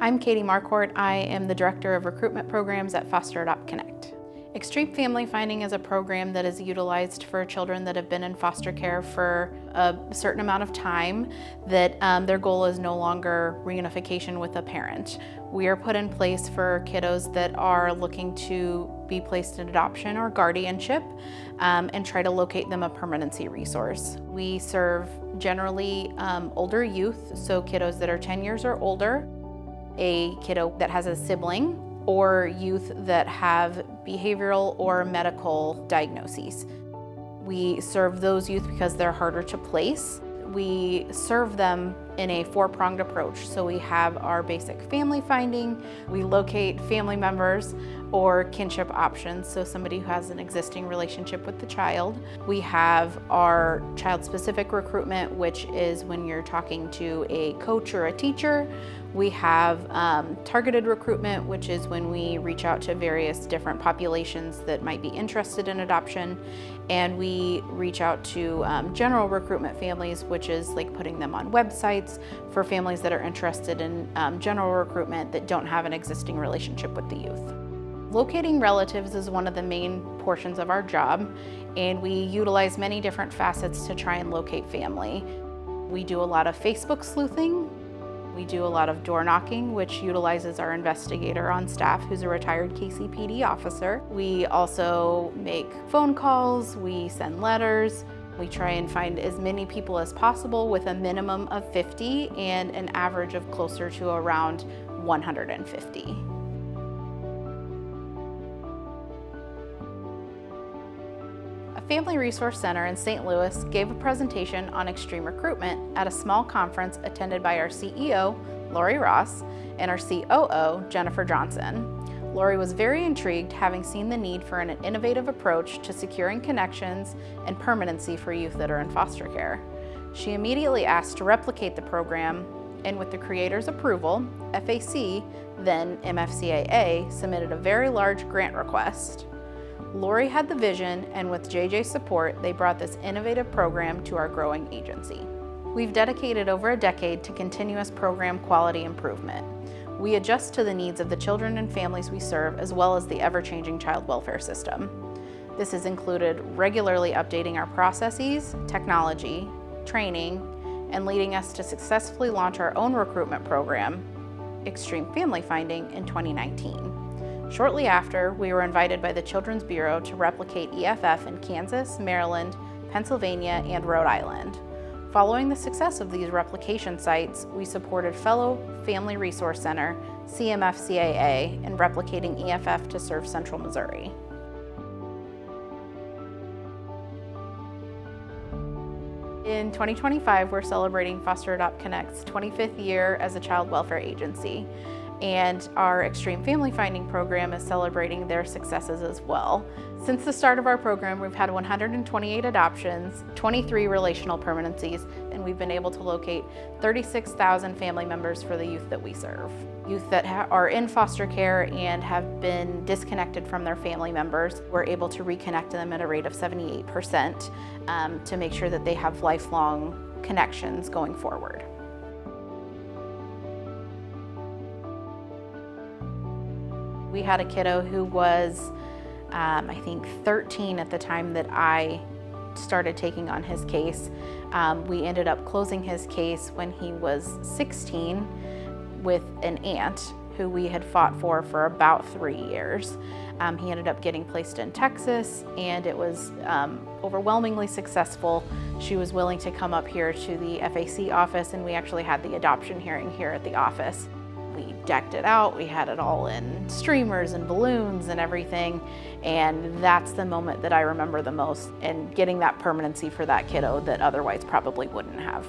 I'm Katy Marquart. I am the Director of Recruitment Programs at FosterAdopt Connect. Extreme Family Finding is a program that is utilized for children that have been in foster care for a certain amount of time, that their goal is no longer reunification with a parent. We are put in place for kiddos that are looking to be placed in adoption or guardianship and try to locate them a permanency resource. We serve generally older youth, so kiddos that are 10 years or older, a kiddo that has a sibling, or youth that have behavioral or medical diagnoses. We serve those youth because they're harder to place. We serve them in a four-pronged approach. So we have our basic family finding, we locate family members or kinship options, so somebody who has an existing relationship with the child. We have our child-specific recruitment, which is when you're talking to a coach or a teacher. We have targeted recruitment, which is when we reach out to various different populations that might be interested in adoption. And we reach out to general recruitment families, which is like putting them on websites for families that are interested in general recruitment that don't have an existing relationship with the youth. Locating relatives is one of the main portions of our job, and we utilize many different facets to try and locate family. We do a lot of Facebook sleuthing. We do a lot of door knocking, which utilizes our investigator on staff, who's a retired KCPD officer. We also make phone calls, we send letters. We try and find as many people as possible with a minimum of 50 and an average of closer to around 150. Family Resource Center in St. Louis gave a presentation on extreme recruitment at a small conference attended by our CEO, Lori Ross, and our COO, Jennifer Johnson. Lori was very intrigued, having seen the need for an innovative approach to securing connections and permanency for youth that are in foster care. She immediately asked to replicate the program, and with the creator's approval, FAC, then MFCAA, submitted a very large grant request. Lori had the vision, and with JJ's support, they brought this innovative program to our growing agency. We've dedicated over a decade to continuous program quality improvement. We adjust to the needs of the children and families we serve, as well as the ever-changing child welfare system. This has included regularly updating our processes, technology, training, and leading us to successfully launch our own recruitment program, Extreme Family Finding, in 2019. Shortly after, we were invited by the Children's Bureau to replicate EFF in Kansas, Maryland, Pennsylvania, and Rhode Island. Following the success of these replication sites, we supported fellow Family Resource Center, CMFCAA, in replicating EFF to serve Central Missouri. In 2025, we're celebrating FosterAdopt Connect's 25th year as a child welfare agency. And our Extreme Family Finding program is celebrating their successes as well. Since the start of our program, we've had 128 adoptions, 23 relational permanencies, and we've been able to locate 36,000 family members for the youth that we serve. Youth that are in foster care and have been disconnected from their family members, we're able to reconnect them at a rate of 78% to make sure that they have lifelong connections going forward. We had a kiddo who was, I think, 13 at the time that I started taking on his case. We ended up closing his case when he was 16 with an aunt who we had fought for about 3 years. He ended up getting placed in Texas, and it was overwhelmingly successful. She was willing to come up here to the FAC office, and we actually had the adoption hearing here at the office. We decked it out, we had it all in streamers and balloons and everything, and that's the moment that I remember the most, and getting that permanency for that kiddo that otherwise probably wouldn't have.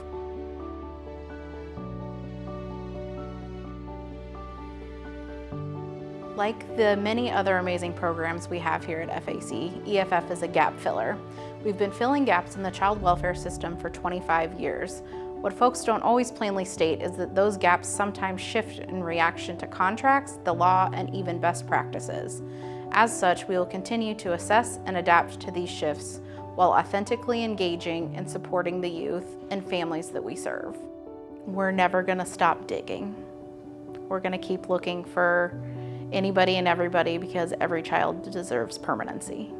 Like the many other amazing programs we have here at FAC, EFF is a gap filler. We've been filling gaps in the child welfare system for 25 years. What folks don't always plainly state is that those gaps sometimes shift in reaction to contracts, the law, and even best practices. As such, we will continue to assess and adapt to these shifts while authentically engaging and supporting the youth and families that we serve. We're never going to stop digging. We're going to keep looking for anybody and everybody because every child deserves permanency.